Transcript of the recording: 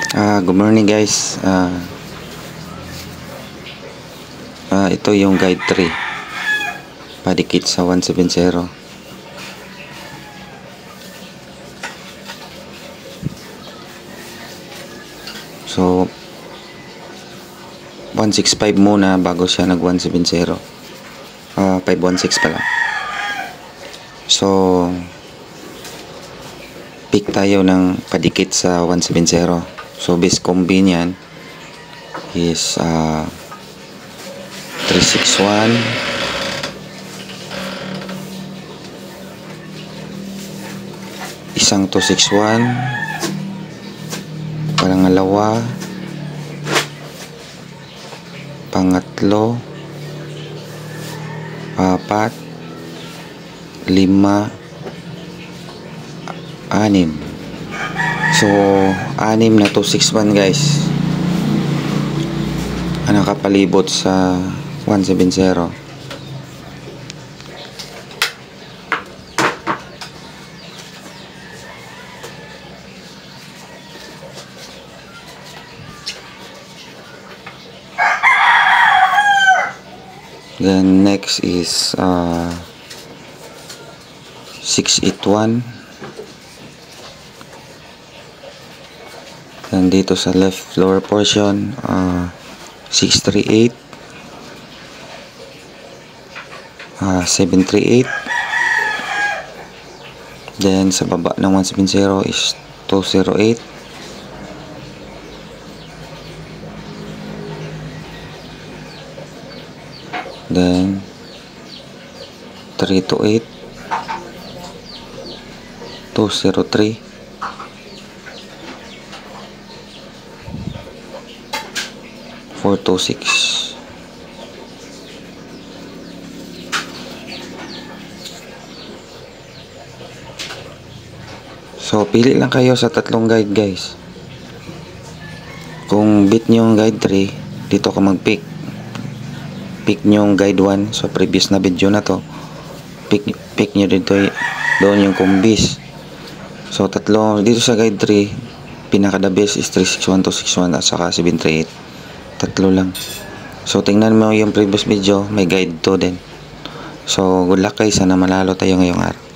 Good morning guys. Ito yung guide 3 padikit sa 170. So 165 muna bago siya nag 170. 516 pala. So pick tayo ng padikit sa 170. So base combi niyan is 361, isang 261, pangalawa, pangatlo, apat, lima, anim. So 6 na 261 guys ang nakapalibot sa 170. Then next is 681. Then dito sa left lower portion 638, 738. Then sa baba ng 170 is 208. Then 328, 203, 426. So pili lang kayo sa tatlong guide guys. Kung bit nyo yung guide 3, dito ka mag-pick. Pick nyo yung guide 1 sa previous na video na to. Pick nyo dito doon yung combis. So tatlo dito sa guide 3, pinaka the best is 361, 261 at saka 738. Tatlo lang. So tingnan mo yung previous video, may guide 2 din. So good luck guys, sana malalo tayo ngayong araw.